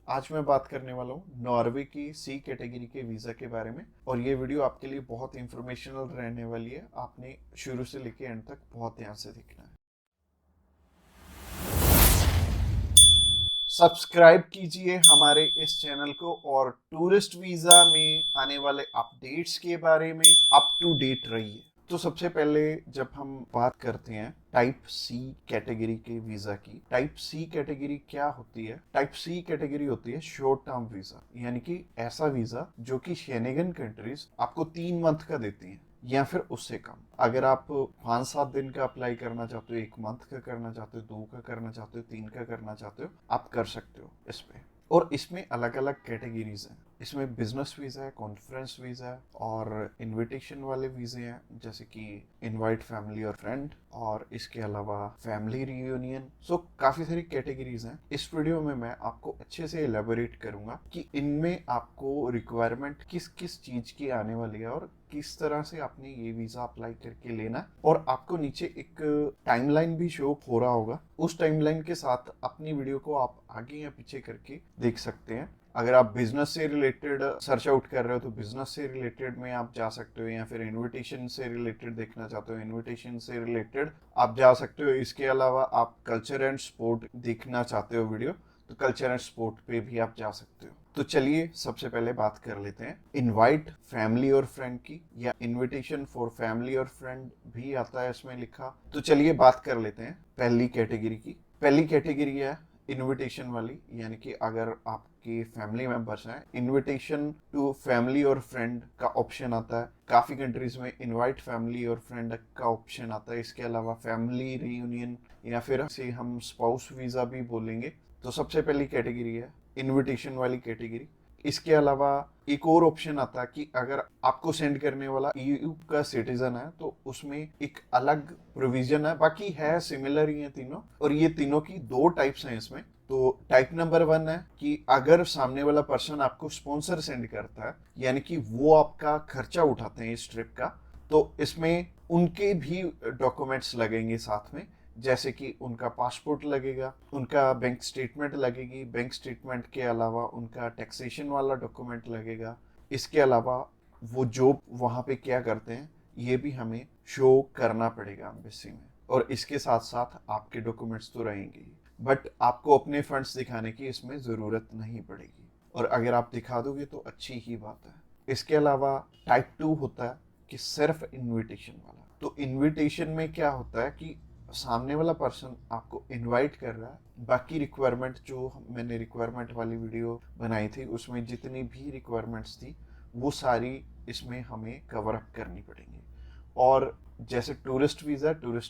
आज मैं बात करने वाला हूँ नॉर्वे की सी कैटेगरी के वीज़ा के बारे में। और ये वीडियो आपके लिए बहुत इंफॉर्मेशनल रहने वाली है। आपने शुरू से लेके एंड तक बहुत ध्यान से देखना है। सब्सक्राइब कीजिए हमारे इस चैनल को और टूरिस्ट वीज़ा में आने वाले अपडेट्स के बारे में अप टू डेट रहिए। तो सबसे पहले जब हम बात करते हैं टाइप सी कैटेगरी के वीजा की, टाइप सी कैटेगरी क्या होती है? टाइप सी कैटेगरी होती है शॉर्ट टर्म वीजा, यानी कि ऐसा वीजा जो कि शेनेगन कंट्रीज आपको 3 मंथ का देती हैं या फिर उससे कम। अगर आप 5-7 दिन का अप्लाई करना चाहते हो, 1 मंथ का करना चाहते हो, 2 का करना चाहते हो, 3 का करना चाहते हो, आप कर सकते हो इस पे। और इसमें अलग अलग कैटेगरीज हैं। इसमें बिजनेस वीजा है, कॉन्फ्रेंस वीजा है और इनविटेशन वाले वीजे हैं, जैसे कि इनवाइट फैमिली और फ्रेंड, और इसके अलावा फैमिली रियूनियन। सो काफी सारी कैटेगरीज हैं। इस वीडियो में मैं आपको अच्छे से एलेबोरेट करूंगा कि इनमें आपको रिक्वायरमेंट किस किस चीज की आने वाली है और किस तरह से आपने ये वीजा अप्लाई करके लेना है। और आपको नीचे एक टाइमलाइन भी शो हो रहा होगा। उस टाइमलाइन के साथ अपनी वीडियो को आप आगे या पीछे करके देख सकते हैं। अगर आप बिजनेस से रिलेटेड सर्च आउट कर रहे हो तो बिजनेस से रिलेटेड में आप जा सकते हो, या फिर इनविटेशन से रिलेटेड देखना चाहते हो इनविटेशन से रिलेटेड आप जा सकते हो। इसके अलावा आप कल्चर एंड स्पोर्ट देखना चाहते हो वीडियो, तो कल्चर एंड स्पोर्ट पे भी आप जा सकते हो। तो चलिए सबसे पहले बात कर लेते हैं इनवाइट फैमिली और फ्रेंड की, या इनविटेशन फॉर फैमिली और फ्रेंड भी आता है इसमें लिखा। तो चलिए बात कर लेते हैं पहली कैटेगरी की। पहली कैटेगरी है इनविटेशन वाली, यानी कि अगर आपके फैमिली मेंबर्स हैं, इनविटेशन टू फैमिली और फ्रेंड का ऑप्शन आता है। काफी कंट्रीज में इनवाइट फैमिली और फ्रेंड का ऑप्शन आता है। इसके अलावा फैमिली रियूनियन, या फिर से हम स्पाउस वीजा भी बोलेंगे। तो सबसे पहली कैटेगरी है इनविटेशन वाली कैटेगरी। इसके अलावा एक और ऑप्शन आता है कि अगर आपको सेंड करने वाला ईयू का सिटीजन है तो उसमें एक अलग प्रोविजन है। बाकी है सिमिलर ही है तीनों, और ये तीनों की 2 टाइप्स हैं इसमें। तो टाइप नंबर 1 है कि अगर सामने वाला पर्सन आपको स्पॉन्सर सेंड करता है, यानी कि वो आपका खर्चा उठाते हैं इस ट्रिप का, तो इसमें उनके भी डॉक्यूमेंट्स लगेंगे साथ में। जैसे कि उनका पासपोर्ट लगेगा, उनका बैंक स्टेटमेंट लगेगी, बैंक स्टेटमेंट के अलावा उनका टैक्सेशन वाला डॉक्यूमेंट लगेगा। इसके अलावा वो जॉब वहाँ पे क्या करते हैं ये भी हमें शो करना पड़ेगा एम्बेसी में। और इसके साथ साथ आपके डॉक्यूमेंट्स तो रहेंगे ही, बट आपको अपने फंड्स दिखाने की इसमें ज़रूरत नहीं पड़ेगी। और अगर आप दिखा दोगे तो अच्छी ही बात है। इसके अलावा टाइप 2 होता है कि सिर्फ इनविटेशन वाला। तो इनविटेशन में क्या होता है कि सामने वाला पर्सन आपको इनवाइट कर रहा है, बाकी रिक्वायरमेंट जो मैंने रिक्वायरमेंट वाली वीडियो बनाई थी उसमें जितनी भी रिक्वायरमेंट्स थी वो सारी इसमें हमें कवर अप करनी पड़ेंगी। और जैसे टूरिस्ट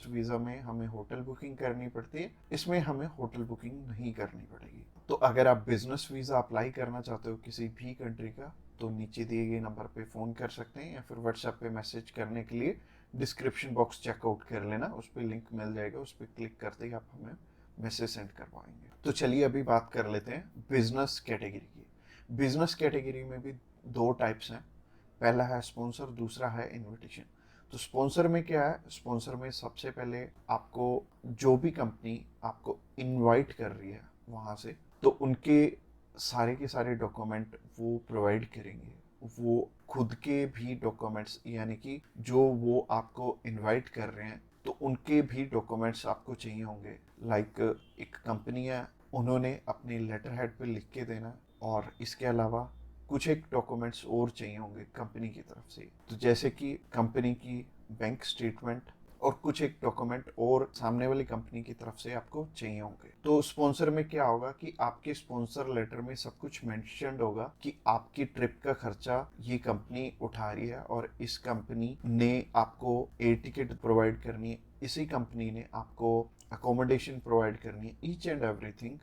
वीज़ा में हमें होटल बुकिंग करनी पड़ती है, इसमें हमें होटल बुकिंग नहीं करनी पड़ेगी। तो अगर आप बिजनेस वीज़ा अप्लाई करना चाहते हो किसी भी कंट्री का, तो नीचे दिए गए नंबर पे फ़ोन कर सकते हैं, या फिर व्हाट्सएप पे मैसेज करने के लिए डिस्क्रिप्शन बॉक्स चेकआउट कर लेना, उस पर लिंक मिल जाएगा, उस पर क्लिक करते ही आप हमें मैसेज सेंड कर पाएंगे। तो चलिए अभी बात कर लेते हैं बिजनेस कैटेगरी की। बिजनेस कैटेगरी में भी 2 टाइप्स हैं। पहला है स्पॉन्सर, दूसरा है इनविटेशन। तो स्पॉन्सर में क्या है? स्पॉन्सर में सबसे पहले आपको जो भी कंपनी आपको इनवाइट कर रही है वहाँ से, तो उनके सारे के सारे डॉक्यूमेंट वो प्रोवाइड करेंगे। वो खुद के भी डॉक्यूमेंट्स, यानी कि जो वो आपको इनवाइट कर रहे हैं तो उनके भी डॉक्यूमेंट्स आपको चाहिए होंगे। लाइक एक कंपनी है, उन्होंने अपने लेटर हेड पे लिख के देना। और इसके अलावा कुछ एक डॉक्यूमेंट्स और चाहिए होंगे कंपनी की तरफ से, तो जैसे कि कंपनी की बैंक स्टेटमेंट और कुछ एक डॉक्यूमेंट और सामने वाली कंपनी की तरफ से आपको चाहिए होंगे। तो स्पॉन्सर में क्या होगा कि आपके स्पॉन्सर लेटर में सब कुछ मेंशन्ड होगा कि आपकी ट्रिप का खर्चा ये कंपनी उठा रही है, और इस कंपनी ने आपको एयर टिकट प्रोवाइड करनी है, इसी कंपनी ने आपको अकोमोडेशन प्रोवाइड करनी है, ईच एंड एवरीथिंग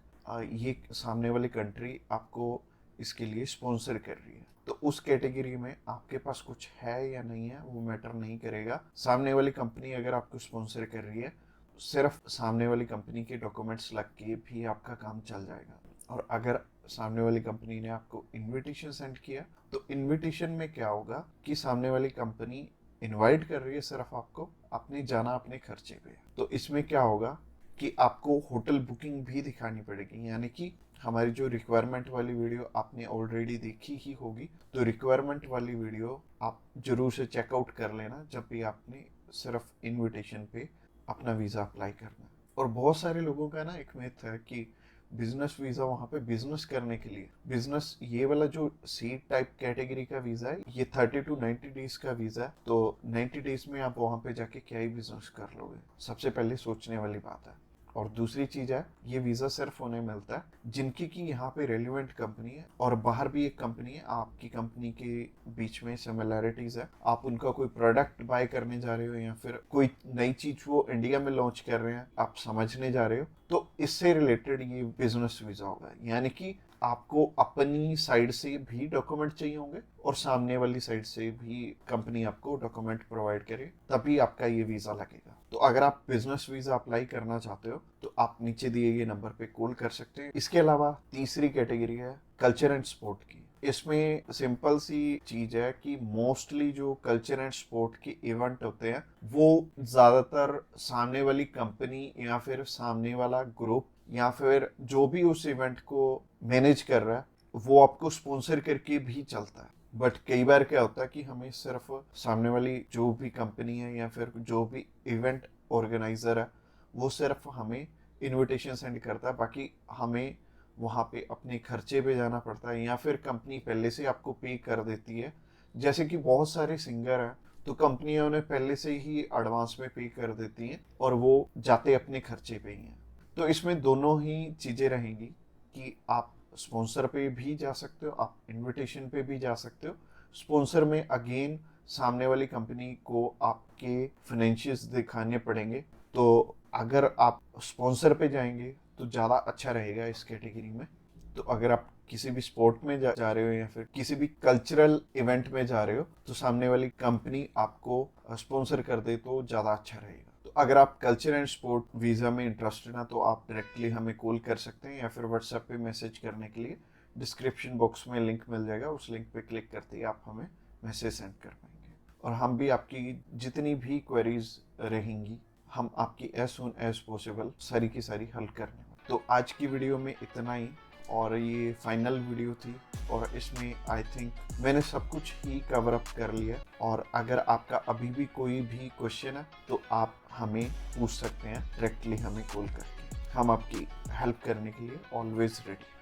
ये सामने वाली कंट्री आपको इसके लिए स्पॉन्सर कर रही है। तो उस कैटेगरी में आपके पास कुछ है या नहीं है वो मैटर नहीं करेगा। सामने वाली कंपनी अगर आपको स्पॉन्सर कर रही है, सिर्फ सामने वाली कंपनी के डॉक्यूमेंट्स लग के भी आपका काम चल जाएगा। और अगर सामने वाली कंपनी ने आपको इनविटेशन सेंड किया, तो इनविटेशन में क्या होगा कि सामने वाली कंपनी इनवाइट कर रही है सिर्फ आपको, आपने जाना अपने खर्चे पे। तो इसमें क्या होगा कि आपको होटल बुकिंग भी दिखानी पड़ेगी, यानी कि हमारी जो रिक्वायरमेंट वाली वीडियो आपने ऑलरेडी देखी ही होगी, तो रिक्वायरमेंट वाली वीडियो आप जरूर से चेकआउट कर लेना जब भी आपने सिर्फ इनविटेशन पे अपना वीज़ा अप्लाई करना है। और बहुत सारे लोगों का ना एक मिथ है कि बिजनेस वीज़ा वहाँ पे बिजनेस करने के लिए, बिजनेस ये वाला जो सी टाइप कैटेगरी का वीज़ा है ये 30 to 90 डेज का वीज़ा है, तो 90 डेज में आप वहाँ पे जाके क्या ही बिजनेस कर लोगे, सबसे पहले सोचने वाली बात है। और दूसरी चीज है, ये वीजा सिर्फ उन्हें मिलता है जिनकी की यहाँ पे रेलिवेंट कंपनी है और बाहर भी एक कंपनी है, आपकी कंपनी के बीच में सिमिलैरिटीज है, आप उनका कोई प्रोडक्ट बाय करने जा रहे हो या फिर कोई नई चीज वो इंडिया में लॉन्च कर रहे हैं आप समझने जा रहे हो, तो इससे रिलेटेड ये बिजनेस वीजा होगा। यानी कि आपको अपनी साइड से भी डॉक्यूमेंट चाहिए होंगे और सामने वाली साइड से भी कंपनी आपको डॉक्यूमेंट प्रोवाइड करे, तभी आपका ये वीजा लगेगा। तो अगर आप बिजनेस वीजा अप्लाई करना चाहते हो तो आप नीचे दिए गए नंबर पे कॉल कर सकते हैं। इसके अलावा तीसरी कैटेगरी है कल्चर एंड स्पोर्ट की। इसमें सिंपल सी चीज है कि मोस्टली जो कल्चर एंड स्पोर्ट के इवेंट होते हैं वो ज्यादातर सामने वाली कंपनी या फिर सामने वाला ग्रुप या फिर जो भी उस इवेंट को मैनेज कर रहा है वो आपको स्पॉन्सर करके भी चलता है। बट कई बार क्या होता है कि हमें सिर्फ सामने वाली जो भी कंपनी है या फिर जो भी इवेंट ऑर्गेनाइजर है वो सिर्फ हमें इनविटेशन सेंड करता है, बाकी हमें वहाँ पे अपने खर्चे पे जाना पड़ता है या फिर कंपनी पहले से आपको पे कर देती है। जैसे कि बहुत सारे सिंगर हैं तो कंपनियां उन्हें पहले से ही एडवांस में पे कर देती हैं और वो जाते अपने खर्चे पे ही हैं। तो इसमें दोनों ही चीज़ें रहेंगी कि आप स्पॉन्सर पे भी जा सकते हो, आप इनविटेशन पे भी जा सकते हो। स्पॉन्सर में अगेन सामने वाली कंपनी को आपके फाइनेंशियल्स दिखाने पड़ेंगे, तो अगर आप स्पॉन्सर पे जाएंगे तो ज़्यादा अच्छा रहेगा इस कैटेगरी में। तो अगर आप किसी भी स्पोर्ट में जा रहे हो या फिर किसी भी कल्चरल इवेंट में जा रहे हो तो सामने वाली कंपनी आपको स्पॉन्सर कर दे तो ज़्यादा अच्छा रहेगा। तो अगर आप कल्चर एंड स्पोर्ट वीज़ा में इंटरेस्टेड हैं तो आप डायरेक्टली हमें कॉल कर सकते हैं या फिर व्हाट्सएप पे मैसेज करने के लिए डिस्क्रिप्शन बॉक्स में लिंक मिल जाएगा, उस लिंक पे क्लिक करते ही आप हमें मैसेज सेंड कर पाएंगे और हम भी आपकी जितनी भी क्वेरीज रहेंगी हम आपकी एज सुन एज पॉसिबल सारी की सारी हल करने वाले। तो आज की वीडियो में इतना ही और ये फाइनल वीडियो थी और इसमें आई थिंक मैंने सब कुछ ही कवर अप कर लिया। और अगर आपका अभी भी कोई भी क्वेश्चन है तो आप हमें पूछ सकते हैं डायरेक्टली हमें कॉल करके, हम आपकी हेल्प करने के लिए ऑलवेज रेडी।